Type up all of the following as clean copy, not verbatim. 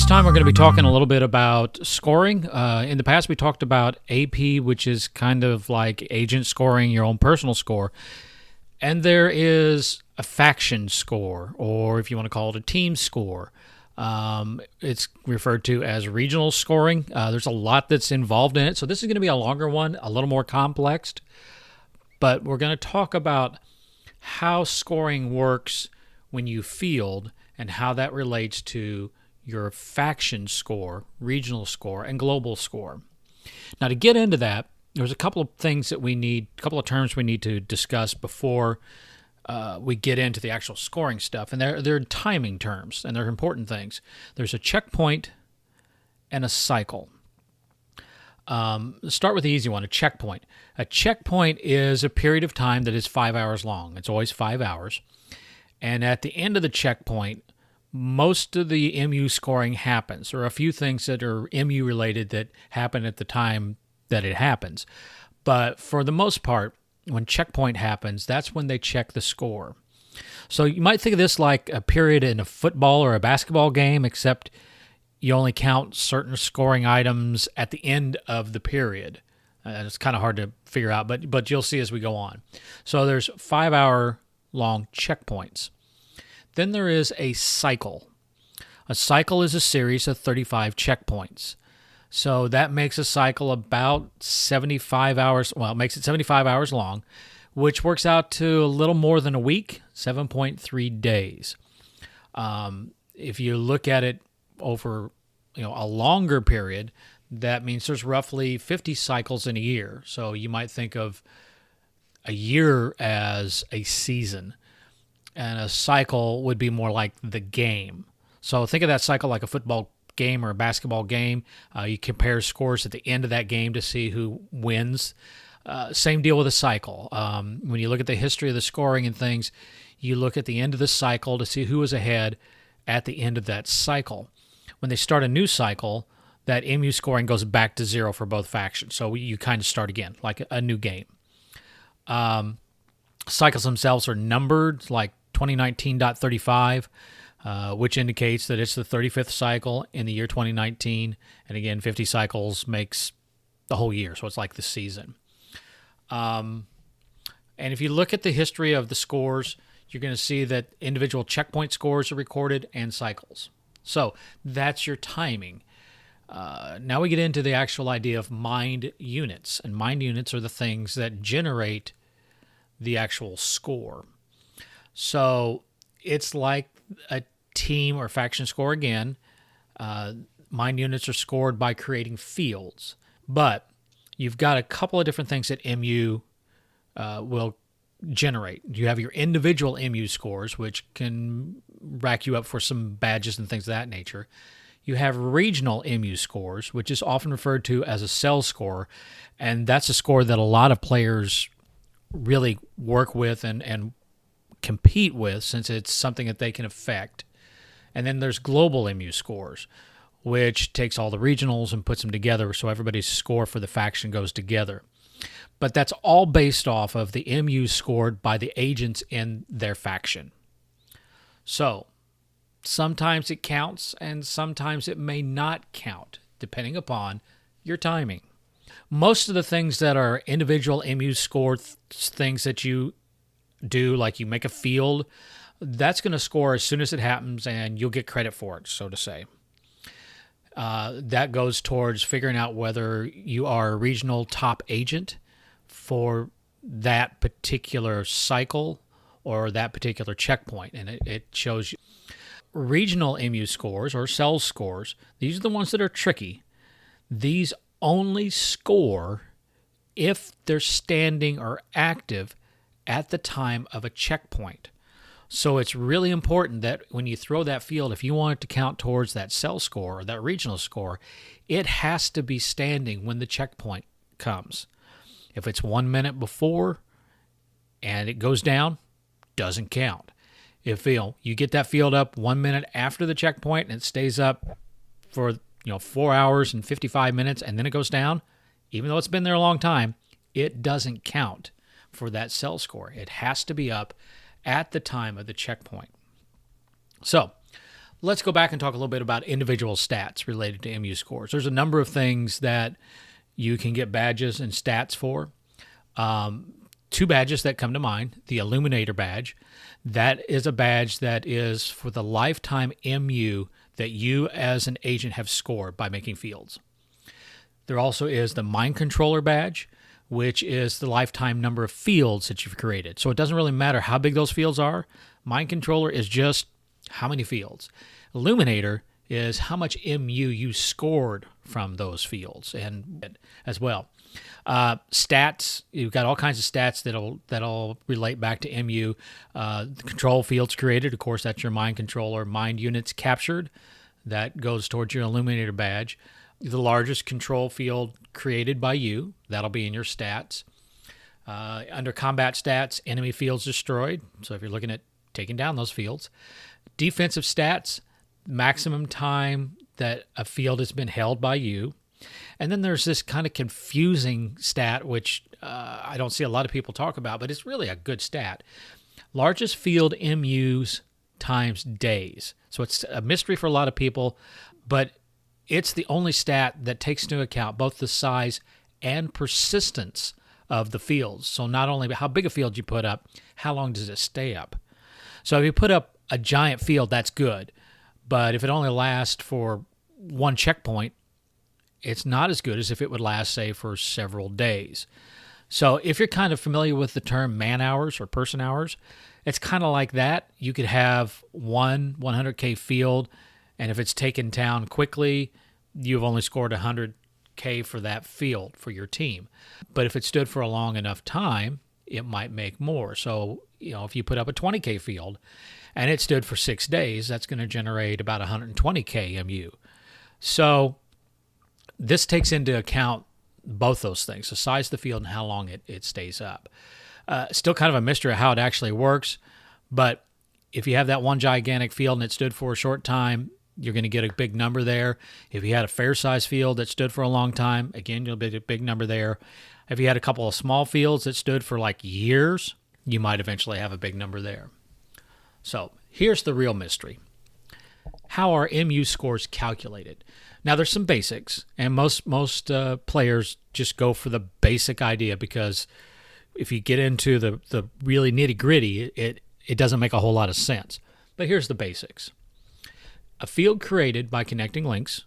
time, we're going to be talking a little bit about scoring. In the past, we talked about AP, which is kind of like agent scoring, your own personal score. And there is a faction score, or if you want to call it a team score. It's referred to as regional scoring. There's a lot that's involved in it. So this is going to be a longer one, a little more complex. But we're going to talk about how scoring works when you field and how that relates to your faction score, regional score, and global score. Now, to get into that, there's a couple of things that a couple of terms we need to discuss before we get into the actual scoring stuff. And they're timing terms, and they're important things. There's a checkpoint and a cycle. Let's start with the easy one, a checkpoint. A checkpoint is a period of time that is 5 hours long. It's always 5 hours. And at the end of the checkpoint, most of the MU scoring happens. There are a few things that are MU related that happen at the time that it happens. But for the most part, when checkpoint happens, that's when they check the score. So you might think of this like a period in a football or a basketball game, except you only count certain scoring items at the end of the period. It's kind of hard to figure out, but you'll see as we go on. So there's 5 hour long checkpoints. Then there is a cycle. A cycle is a series of 35 checkpoints. So that makes a cycle about 75 hours. Well, it makes it 75 hours long, which works out to a little more than a week, 7.3 days. If you look at it over a longer period, that means there's roughly 50 cycles in a year. So you might think of a year as a season, and a cycle would be more like the game. So think of that cycle like a football game or a basketball game. You compare scores at the end of that game to see who wins. Same deal with a cycle. When you look at the history of the scoring and things, you look at the end of the cycle to see who is ahead at the end of that cycle. When they start a new cycle, that MU scoring goes back to zero for both factions. So you kind of start again, like a new game. Cycles themselves are numbered, like 2019.35, which indicates that it's the 35th cycle in the year 2019. And again, 50 cycles makes the whole year, so it's like the season. And if you look at the history of the scores, you're going to see that individual checkpoint scores are recorded and cycles. So that's your timing. Now we get into the actual idea of mined units. And mined units are the things that generate the actual score. So it's like a team or faction score again. Mined units are scored by creating fields. But you've got a couple of different things that MU will generate. You have your individual MU scores, which can rack you up for some badges and things of that nature. You have regional MU scores, which is often referred to as a cell score, and that's a score that a lot of players really work with and compete with, since it's something that they can affect. And then there's global MU scores, which takes all the regionals and puts them together so everybody's score for the faction goes together. But that's all based off of the MU scored by the agents in their faction. So sometimes it counts and sometimes it may not count, depending upon your timing. Most of the things that are individual MU scored things that you do, like you make a field, that's going to score as soon as it happens and you'll get credit for it, so to say. That goes towards figuring out whether you are a regional top agent for that particular cycle or that particular checkpoint, and it shows you. Regional MU scores or cell scores, these are the ones that are tricky. These only score if they're standing or active at the time of a checkpoint. So it's really important that when you throw that field, if you want it to count towards that cell score or that regional score, it has to be standing when the checkpoint comes. If it's 1 minute before and it goes down, doesn't count. If you get that field up 1 minute after the checkpoint and it stays up for 4 hours and 55 minutes and then it goes down, even though it's been there a long time, it doesn't count for that cell score. It has to be up at the time of the checkpoint. So Let's go back and talk a little bit about individual stats related to MU scores. There's a number of things that you can get badges and stats for. Two badges that come to mind: the Illuminator badge. That is a badge that is for the lifetime MU that you as an agent have scored by making fields. There also is the Mind Controller badge, which is the lifetime number of fields that you've created. So it doesn't really matter how big those fields are. Mind Controller is just how many fields. Illuminator is how much MU you scored from those fields, and as well. Stats, you've got all kinds of stats that'll relate back to MU. The control fields created, of course, that's your Mind Controller. Mind units captured, that goes towards your Illuminator badge. The largest control field created by you, that'll be in your stats. Under combat stats, enemy fields destroyed. So if you're looking at taking down those fields. Defensive stats, maximum time that a field has been held by you. And then there's this kind of confusing stat, which I don't see a lot of people talk about, but it's really a good stat. Largest field MUs times days. So it's a mystery for a lot of people, but it's the only stat that takes into account both the size and persistence of the fields. So not only how big a field you put up, how long does it stay up? So if you put up a giant field, that's good. But if it only lasts for one checkpoint, it's not as good as if it would last, say, for several days. So if you're kind of familiar with the term man hours or person hours, it's kind of like that. You could have one 100K field, and if it's taken down quickly, you've only scored 100K for that field for your team. But if it stood for a long enough time, it might make more. So, if you put up a 20K field and it stood for 6 days, that's going to generate about 120K MU. So this takes into account both those things, the size of the field and how long it stays up. Still kind of a mystery how it actually works, but if you have that one gigantic field and it stood for a short time, you're going to get a big number there. If you had a fair-sized field that stood for a long time, again, you'll get a big number there. If you had a couple of small fields that stood for like years, you might eventually have a big number there. So here's the real mystery. How are MU scores calculated? Now, there's some basics, and most players just go for the basic idea, because if you get into the really nitty-gritty, it doesn't make a whole lot of sense. But here's the basics. A field created by connecting links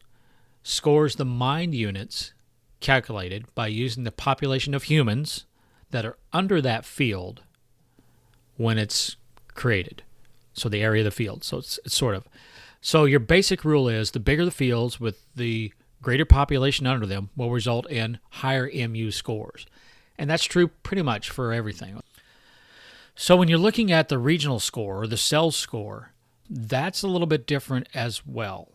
scores the mind units calculated by using the population of humans that are under that field when it's created. So the area of the field. So it's sort of. So your basic rule is the bigger the fields with the greater population under them will result in higher MU scores. And that's true pretty much for everything. So when you're looking at the regional score or the cell score, that's a little bit different as well.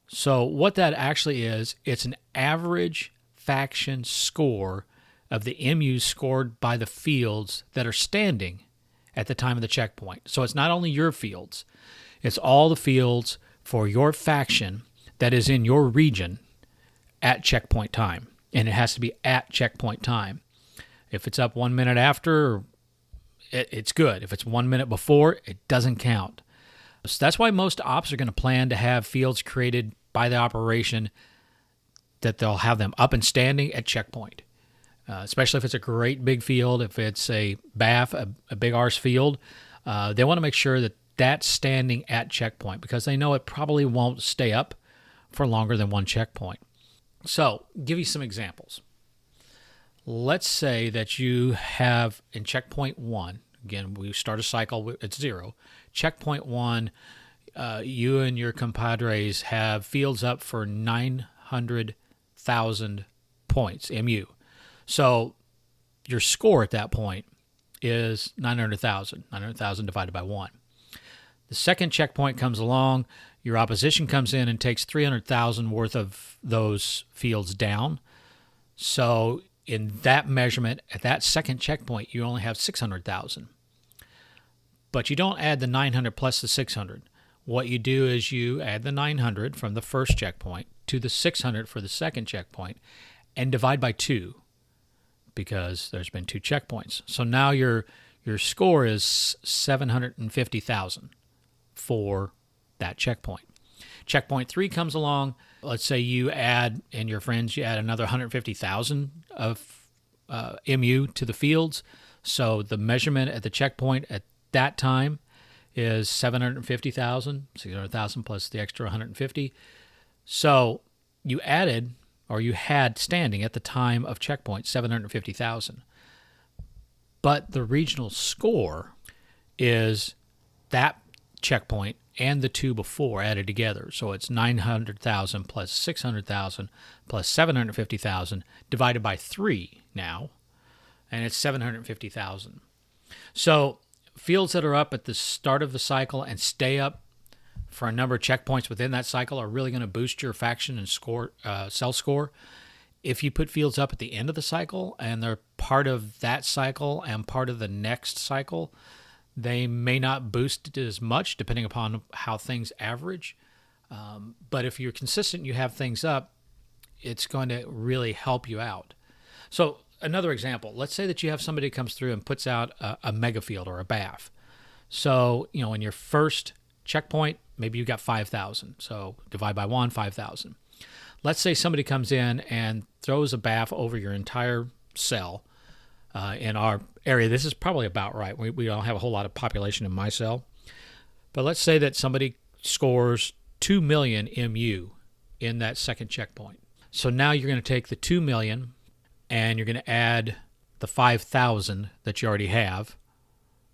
So what that actually is, it's an average faction score of the MU scored by the fields that are standing at the time of the checkpoint. So it's not only your fields, it's all the fields for your faction that is in your region at checkpoint time. And it has to be at checkpoint time. If it's up 1 minute after, it's good. If it's 1 minute before, it doesn't count. So that's why most ops are going to plan to have fields created by the operation that they'll have them up and standing at checkpoint. Especially if it's a great big field, if it's a BAF, a big arse field, they want to make sure that that's standing at checkpoint, because they know it probably won't stay up for longer than one checkpoint. So, give you some examples. Let's say that you have in checkpoint 1, again, we start a cycle at 0. Checkpoint 1, you and your compadres have fields up for 900,000 points, MU. So your score at that point is 900,000 divided by 1. The second checkpoint comes along, your opposition comes in and takes 300,000 worth of those fields down. So in that measurement, at that second checkpoint, you only have 600,000. But you don't add the 900 plus the 600. What you do is you add the 900 from the first checkpoint to the 600 for the second checkpoint and divide by 2, because there's been 2 checkpoints. So now your score is 750,000 for that checkpoint. Checkpoint 3 comes along. Let's say you add, and your friends, you add another 150,000 of MU to the fields. So the measurement at the checkpoint at that time is 750,000, 600,000 plus the extra 150. So you added, or you had standing at the time of checkpoint, 750,000. But the regional score is that checkpoint and the two before added together. So it's 900,000 plus 600,000 plus 750,000 divided by 3 now, and it's 750,000. So fields that are up at the start of the cycle and stay up for a number of checkpoints within that cycle are really going to boost your faction and score, cell score. If you put fields up at the end of the cycle and they're part of that cycle and part of the next cycle, they may not boost it as much depending upon how things average. But if you're consistent, you have things up, it's going to really help you out. So another example, let's say that you have somebody who comes through and puts out a mega field or a BAF. So, in your first checkpoint, maybe you got 5,000. So divide by 1, 5,000. Let's say somebody comes in and throws a BAF over your entire cell. In our area, this is probably about right. We don't have a whole lot of population in my cell. But let's say that somebody scores 2 million MU in that second checkpoint. So now you're going to take the 2 million and you're going to add the 5,000 that you already have.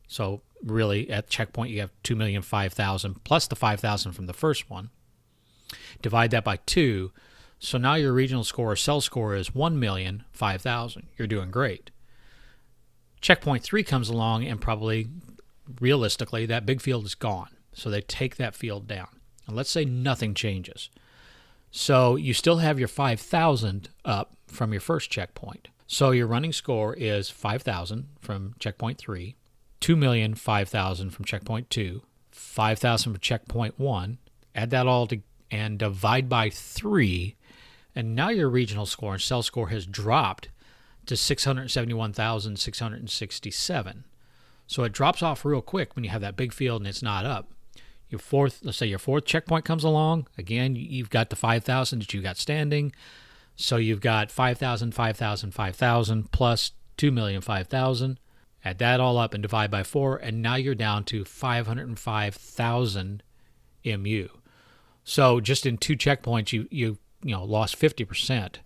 So really, at checkpoint, you have 2,005,000 plus the 5,000 from the first one. Divide that by 2. So now your regional score or cell score is 1,005,000. You're doing great. Checkpoint 3 comes along and probably, realistically, that big field is gone. So they take that field down. And let's say nothing changes. So you still have your 5,000 up from your first checkpoint. So your running score is 5,000 from checkpoint 3, 2,005,000 from checkpoint 2, 5,000 from checkpoint 1. Add that all to and divide by 3, and now your regional score and cell score has dropped to 671,667. So it drops off real quick when you have that big field and it's not up. Let's say your fourth checkpoint comes along. Again, you've got the 5,000 that you got standing. So you've got 5,000, 5,000, 5,000 plus 2,005,000. Add that all up and divide by 4, and now you're down to 505,000 MU. So just in 2 checkpoints, you lost 50%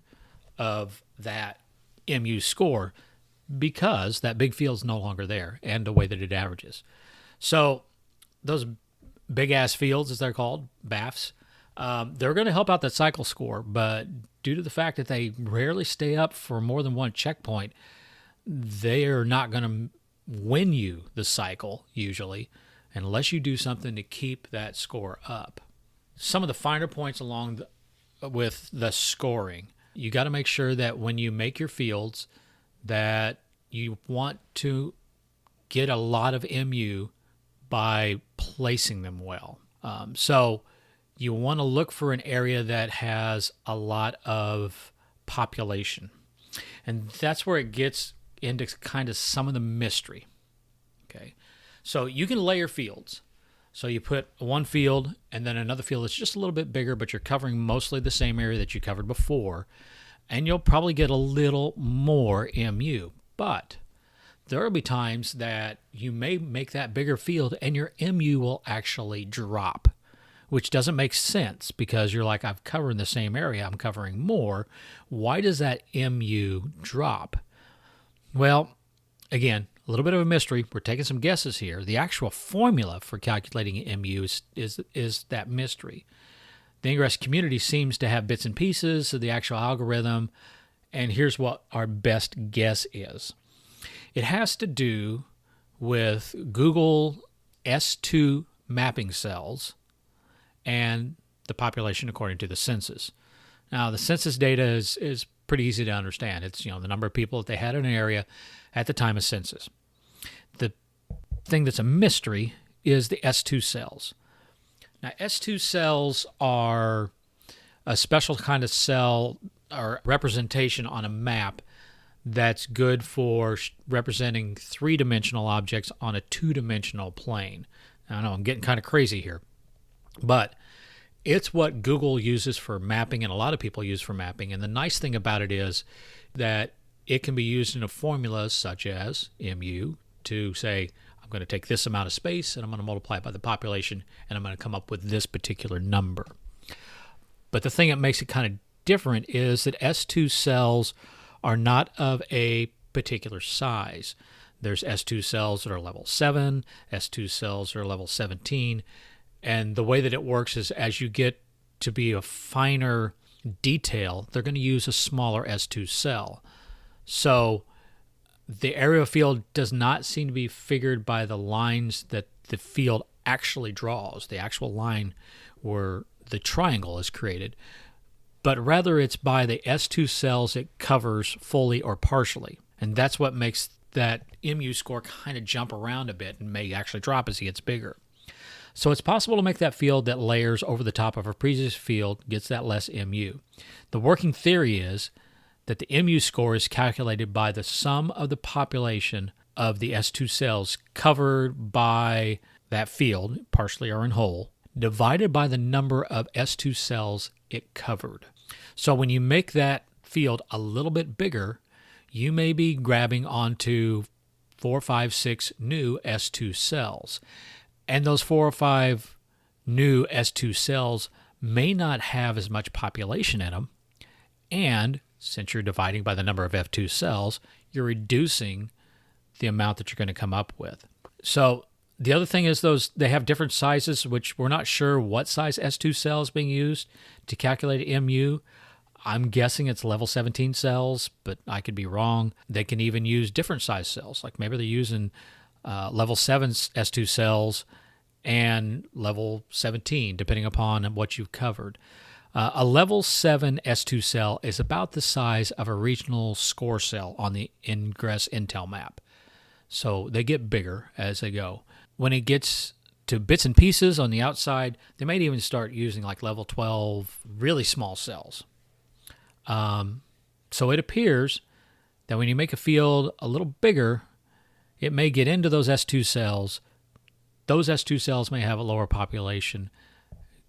of that MU score because that big field's no longer there and the way that it averages. So those big-ass fields, as they're called, BAFs, they're going to help out that cycle score, but due to the fact that they rarely stay up for more than one checkpoint, they are not going to win you the cycle, usually, unless you do something to keep that score up. Some of the finer points with the scoring, you got to make sure that when you make your fields that you want to get a lot of MU by placing them well. So you want to look for an area that has a lot of population. And that's where it gets into kind of some of the mystery. Okay, so you can layer fields. So you put one field and then another field that's just a little bit bigger, but you're covering mostly the same area that you covered before, and you'll probably get a little more MU. But there will be times that you may make that bigger field and your MU will actually drop, which doesn't make sense because you're like, I'm covering the same area, I'm covering more. Why does that MU drop? Well, again, a little bit of a mystery. We're taking some guesses here. The actual formula for calculating MU is that mystery. The Ingress community seems to have bits and pieces of the actual algorithm, and here's what our best guess is. It has to do with Google S2 mapping cells and the population according to the census. Now, the census data is pretty easy to understand. It's the number of people that they had in an area at the time of census. The thing that's a mystery is the S2 cells. Now, S2 cells are a special kind of cell or representation on a map that's good for representing three-dimensional objects on a two-dimensional plane. Now, I know I'm getting kind of crazy here, But it's what Google uses for mapping and a lot of people use for mapping. And the nice thing about it is that it can be used in a formula such as MU to say, I'm going to take this amount of space and I'm going to multiply it by the population and I'm going to come up with this particular number. But the thing that makes it kind of different is that S2 cells are not of a particular size. There's S2 cells that are level 7, S2 cells that are level 17, and the way that it works is as you get to be a finer detail, they're going to use a smaller S2 cell. So the area field does not seem to be figured by the lines that the field actually draws, the actual line where the triangle is created, but rather it's by the S2 cells it covers fully or partially. And that's what makes that MU score kind of jump around a bit and may actually drop as he gets bigger. So it's possible to make that field that layers over the top of a previous field gets that less MU. The working theory is that the MU score is calculated by the sum of the population of the S2 cells covered by that field, partially or in whole, divided by the number of S2 cells it covered. So when you make that field a little bit bigger, you may be grabbing onto 4, 5, 6 new S2 cells. And those 4 or 5 new S2 cells may not have as much population in them. And since you're dividing by the number of F2 cells, you're reducing the amount that you're going to come up with. So the other thing is they have different sizes, which we're not sure what size S2 cell is being used to calculate MU. I'm guessing it's level 17 cells, but I could be wrong. They can even use different size cells. Like maybe they're using level 7 S2 cells and level 17, depending upon what you've covered. A level 7 S2 cell is about the size of a regional score cell on the Ingress Intel map. So they get bigger as they go. When it gets to bits and pieces on the outside, they might even start using like level 12 really small cells. So it appears that when you make a field a little bigger, it may get into those S2 cells. Those S2 cells may have a lower population,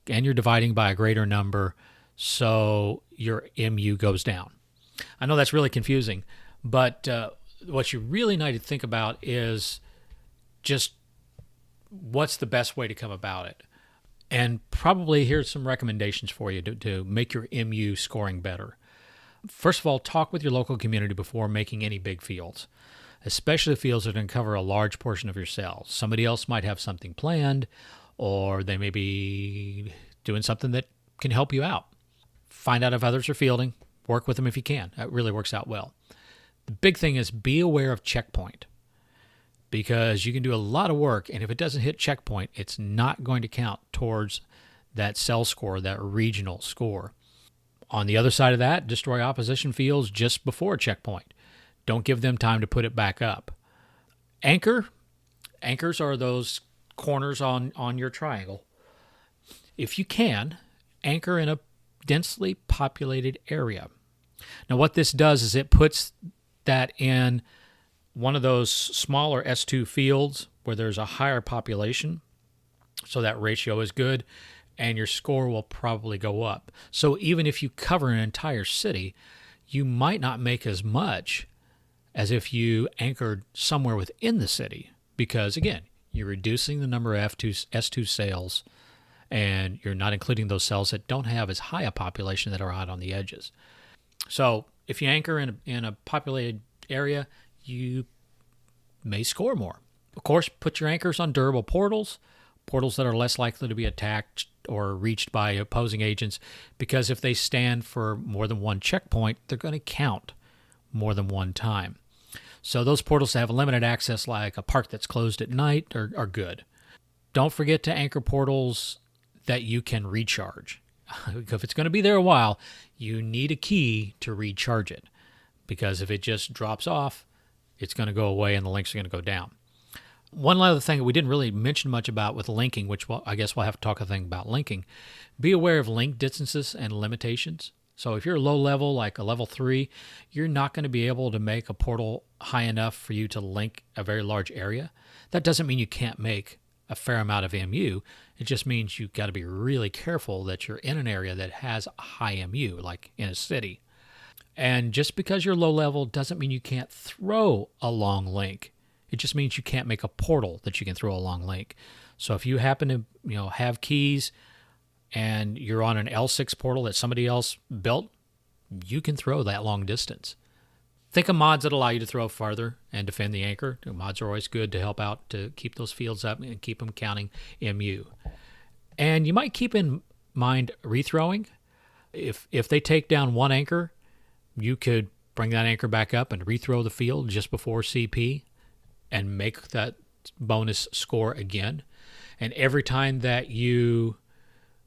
and you're dividing by a greater number, so your MU goes down. I know that's really confusing, but what you really need to think about is just what's the best way to come about it. And probably here's some recommendations for you to make your MU scoring better. First of all, talk with your local community before making any big fields, especially fields that are going to cover a large portion of your cells. Somebody else might have something planned, or they may be doing something that can help you out. Find out if others are fielding. Work with them if you can. That really works out well. The big thing is be aware of checkpoint, because you can do a lot of work, and if it doesn't hit checkpoint, it's not going to count towards that cell score, that regional score. On the other side of that, destroy opposition fields just before checkpoint. Don't give them time to put it back up. Anchors are those corners on your triangle. If you can, anchor in a densely populated area. Now what this does is it puts that in one of those smaller S2 fields where there's a higher population, so that ratio is good, and your score will probably go up. So even if you cover an entire city, you might not make as much as if you anchored somewhere within the city, because again, you're reducing the number of S2 cells, and you're not including those cells that don't have as high a population that are out on the edges. So if you anchor in a populated area, you may score more. Of course, put your anchors on durable portals that are less likely to be attacked or reached by opposing agents, because if they stand for more than one checkpoint, they're going to count more than one time. So those portals that have limited access, like a park that's closed at night, are good. Don't forget to anchor portals that you can recharge. If it's going to be there a while, you need a key to recharge it, because if it just drops off, it's going to go away and the links are going to go down. One other thing that we didn't really mention much about with linking, which I guess we'll have to talk a thing about linking. Be aware of link distances and limitations. So if you're low level, like a level 3, you're not going to be able to make a portal high enough for you to link a very large area. That doesn't mean you can't make a fair amount of MU. It just means you've got to be really careful that you're in an area that has a high MU, like in a city. And just because you're low level doesn't mean you can't throw a long link. It just means you can't make a portal that you can throw a long link. So if you happen to, have keys and you're on an L6 portal that somebody else built, you can throw that long distance. Think of mods that allow you to throw farther and defend the anchor. Mods are always good to help out to keep those fields up and keep them counting MU. And you might keep in mind rethrowing. If they take down one anchor, you could bring that anchor back up and rethrow the field just before CP and make that bonus score again. And every time that you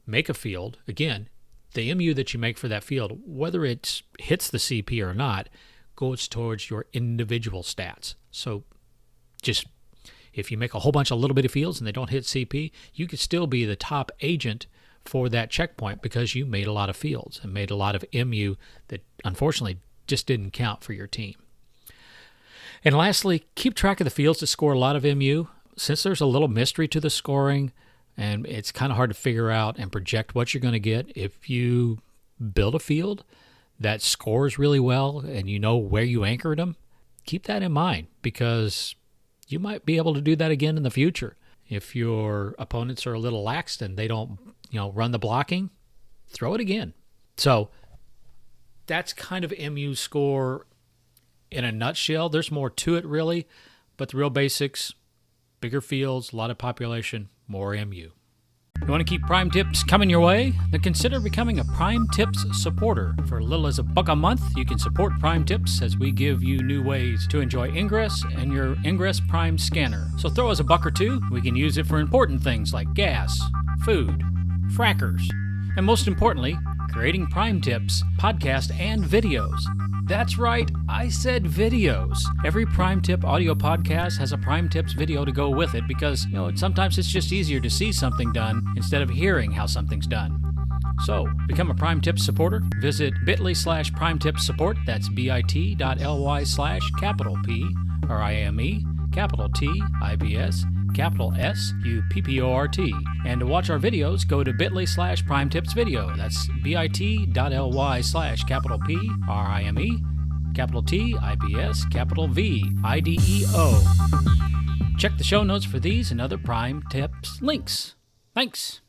make a field, again, the MU that you make for that field, whether it hits the CP or not, goes towards your individual stats. So just if you make a whole bunch of little bitty fields and they don't hit CP, you could still be the top agent for that checkpoint because you made a lot of fields and made a lot of MU that unfortunately just didn't count for your team. And lastly, keep track of the fields that score a lot of MU. Since there's a little mystery to the scoring and it's kind of hard to figure out and project what you're going to get, if you build a field that scores really well and you know where you anchored them, keep that in mind because you might be able to do that again in the future. If your opponents are a little lax and they don't, run the blocking, throw it again. So that's kind of MU score in a nutshell. There's more to it really, but the real basics, bigger fields, a lot of population, more MU. You want to keep Prime Tips coming your way? Then consider becoming a Prime Tips supporter. For as little as $1 a month, you can support Prime Tips as we give you new ways to enjoy Ingress and your Ingress Prime scanner. So throw us $1 or $2. We can use it for important things like gas, food, frackers, and most importantly, creating Prime Tips, podcast, and videos. That's right, I said videos. Every Prime Tip audio podcast has a Prime Tips video to go with it because, sometimes it's just easier to see something done instead of hearing how something's done. So, become a Prime Tips supporter. Visit bit.ly/Prime Tips support. That's bit.ly/capital P, RIME, capital T, IBS, capital SUPPORT. And to watch our videos, go to bit.ly/Prime Tips video. That's bit.ly/capital P, RIME, capital T, IBS, capital V, IDEO. Check the show notes for these and other Prime Tips links. Thanks.